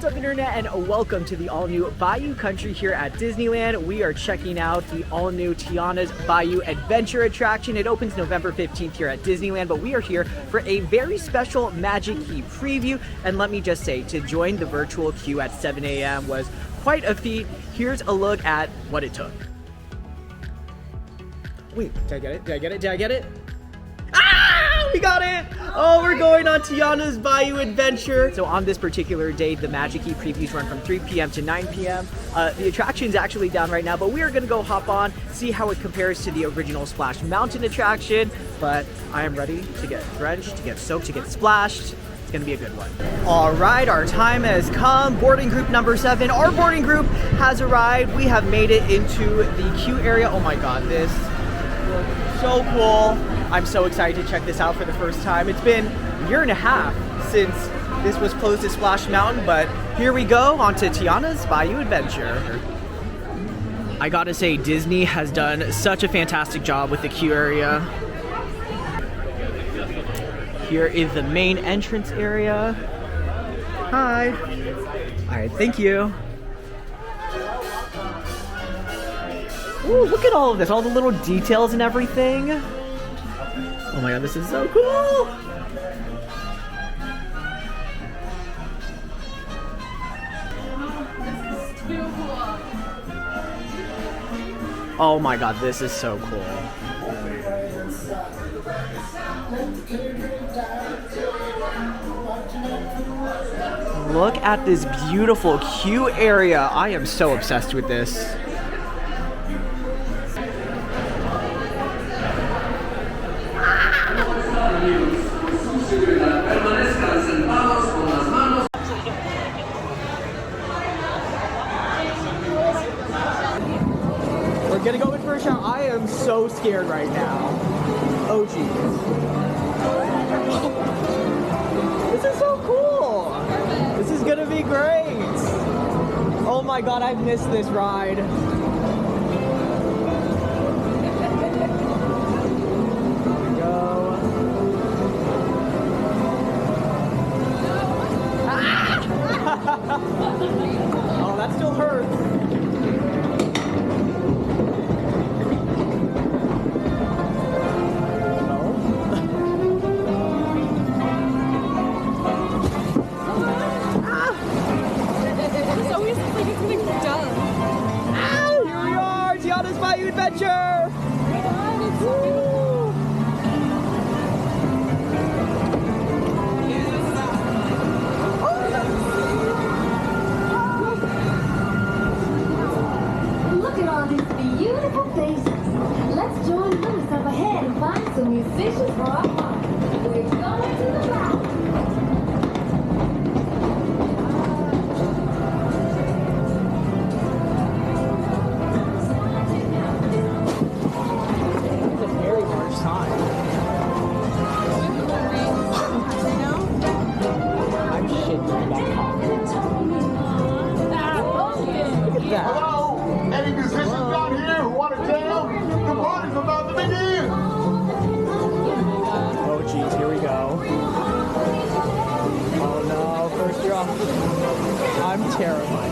What's up, internet, and welcome to the all-new Bayou Country here at Disneyland. We are checking out the all-new Tiana's Bayou Adventure attraction. It opens November 15th here at Disneyland, but we are here for a very special Magic Key preview. And let me just say, to join the virtual queue at 7 a.m. was quite a feat. Here's a look at what it took. Wait, did I get it? Did I get it? Did I get it? Ah! We got it! Oh, we're going on Tiana's Bayou Adventure. So on this particular day, the Magic Key previews run from 3 p.m. to 9 p.m. The attraction's actually down right now, but we are gonna go hop on, see how it compares to the original Splash Mountain attraction. But I am ready to get drenched, to get soaked, to get splashed. It's gonna be a good one. All right, our time has come. Boarding group number 7. Our boarding group has arrived. We have made it into the queue area. Oh my God, this looks so cool. I'm so excited to check this out for the first time. It's been a year and a half since this was closed at Splash Mountain, but here we go onto Tiana's Bayou Adventure. I gotta say, Disney has done such a fantastic job with the queue area. Here is the main entrance area. Hi. All right, thank you. Ooh, look at all of this, all the little details and everything. Oh my God, this is so cool! Oh my God, this is so cool. Look at this beautiful queue area. I am so obsessed with this. We're gonna go in for a shower. I am so scared right now. Oh geez. This is so cool. This is gonna be great. Oh my God, I've missed this ride. Oh, that still hurts. It's always like it's gonna go down. Ow! Here we are, Tiana's Bayou Adventure. Let's join Lewis up ahead and find some musicians for our party. We're going to the Bayou. It's a very large time. I'm shaking about coffee. Look at that. Hello? Any musicians down here who want to jam? The party's about to begin! Oh geez, here we go. Oh no, first drop. I'm terrified.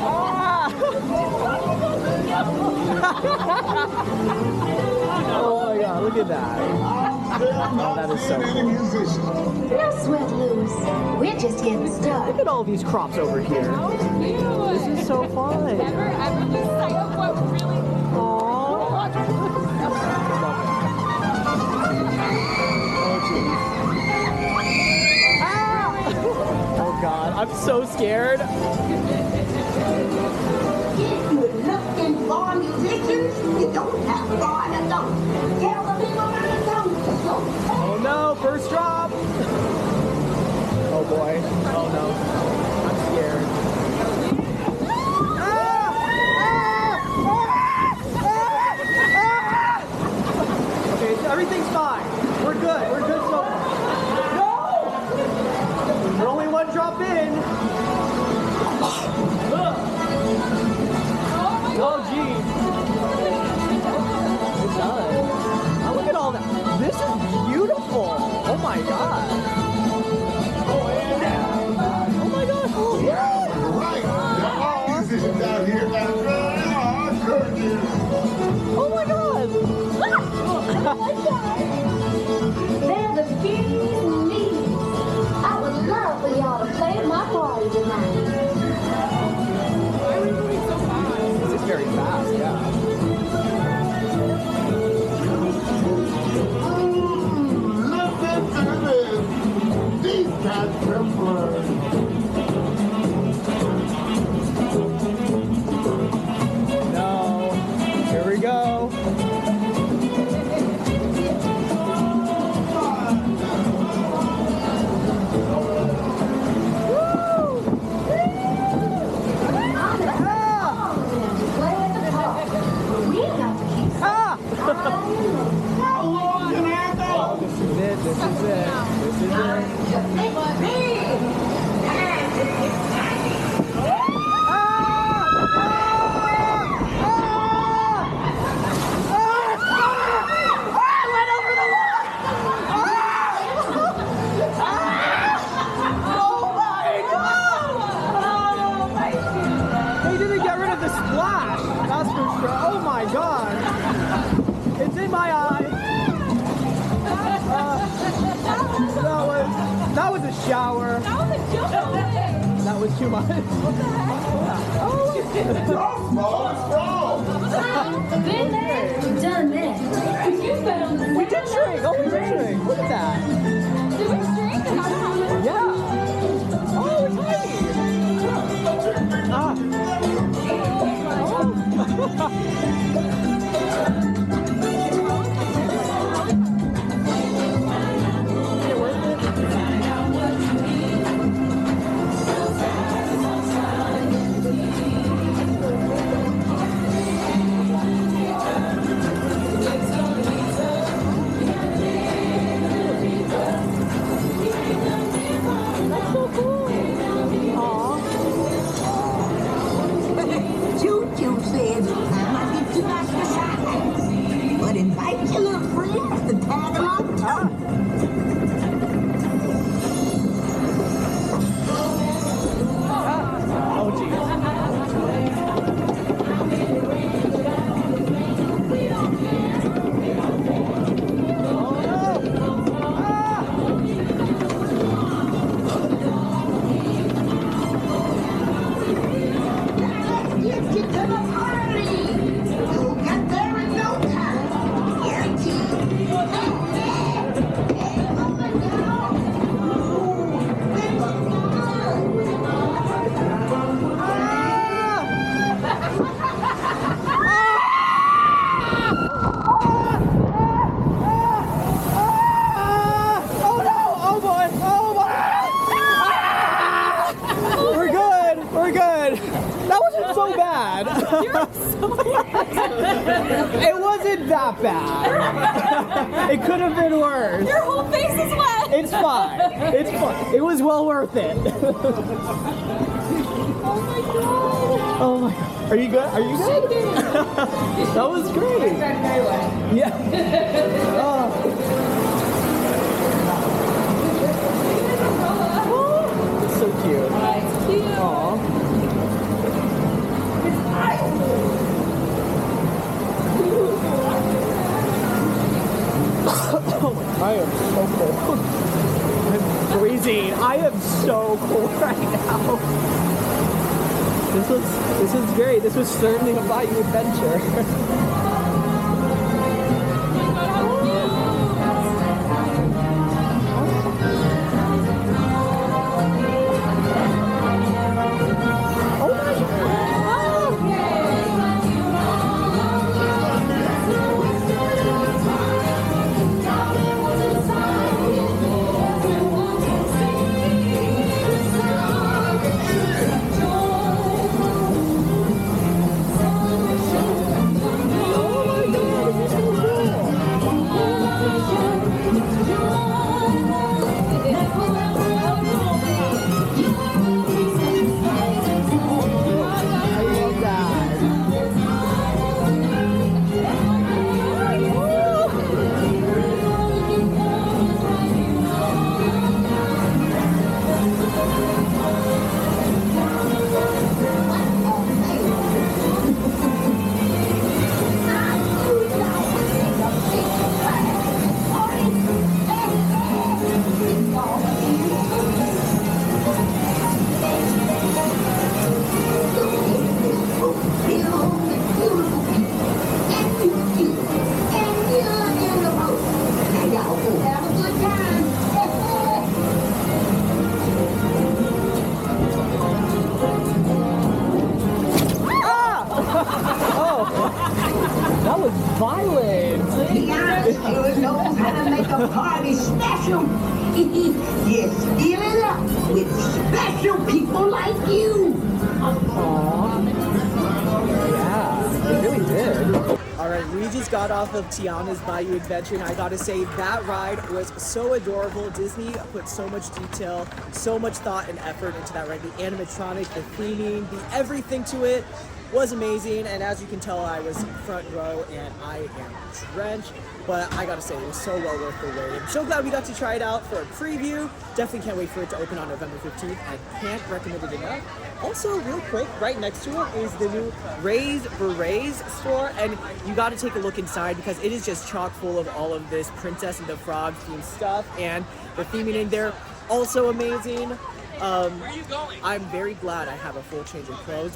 Ah! Oh my God, look at that. Oh, that is so cool. No sweat, Lewis. We're just getting started. Look at all these crops over here. This is so fun. Ever lose sight of what really. Oh God, I'm so scared. If you're looking for musicians, you don't have far to go. Tell the people where to go. Oh no, first drop. Oh boy. Oh no. I'm scared. Okay, everything's fine. We're good. We're good so far. No! We're only one drop in. Oh geez. We're done. Oh, look at all that. This is beautiful. Oh my God. Oh my God. flash, that's for sure. Oh my god. It's in my eye. That was a shower. That was a joke. That was too much. What the heck? Been there, done that. You fell on the We did drink. Oh, we did drink. Look at that. Did we drink? Yeah. Oh, it's tiny. Ah. Is it worth it? Choo-choo says I might be too much for size. But invite your little friends to tag along too. Oh, geez. Let's get you to the party. You'll get there in no time. Guaranteed. Hey, woman, now. Ooh, with the Oh no! Oh boy! Oh boy! We're good! We're good! That wasn't so bad! It wasn't that bad! It could have been worse! Your whole face is wet. It's fine! It's fine! It was well worth it! Oh my god! Are you good? Are you good? That was great! Yeah! Oh. So cute. Aww. I am so cold. I'm freezing. I am so cold right now. This was great. This was certainly a Bayou adventure. That was violent. Tiana sure knows how to make a party special. Just fill it up with special people like you. Yeah, it really did. All right, we just got off of Tiana's Bayou Adventure, and I gotta say, that ride was so adorable. Disney put so much detail, so much thought and effort into that ride. The animatronic, the theming, the everything to it. was amazing, and as you can tell, I was front row and I am drenched, but I gotta say, it was so well worth the wait. I'm so glad we got to try it out for a preview. Definitely can't wait for it to open on November 15th, and can't recommend it enough. Also, real quick, right next to it is the new Berets store, and you gotta take a look inside because it is just chock full of all of this Princess and the Frog themed stuff, and the theming in there also amazing. I'm very glad I have a full change of clothes.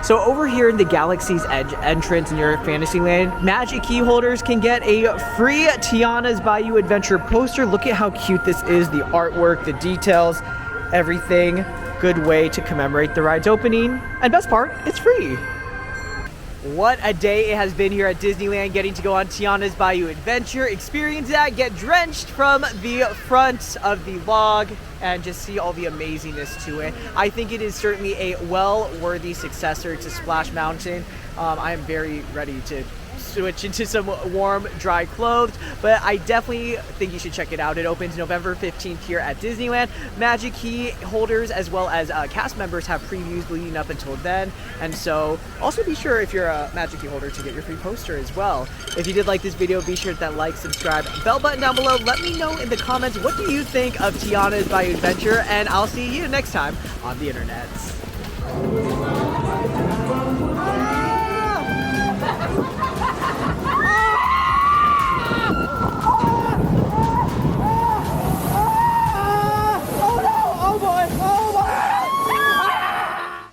So over here in the Galaxy's Edge entrance near Fantasyland, Magic Key holders can get a free Tiana's Bayou Adventure poster. Look at how cute this is, the artwork, the details, everything. Good way to commemorate the ride's opening. And best part, it's free. What a day it has been here at Disneyland, getting to go on Tiana's Bayou Adventure, experience that, get drenched from the front of the log, and just see all the amazingness to it. I think it is certainly a well-worthy successor to Splash Mountain. I am very ready to switch into some warm, dry clothes, but I definitely think you should check it out. It opens November 15th here at Disneyland. Magic Key holders as well as cast members have previews leading up until then, and so also be sure if you're a Magic Key holder to get your free poster as well. If you did like this video, be sure to hit that like, subscribe, bell button down below. Let me know in the comments, what do you think of Tiana's Bayou Adventure, and I'll see you next time on the internet.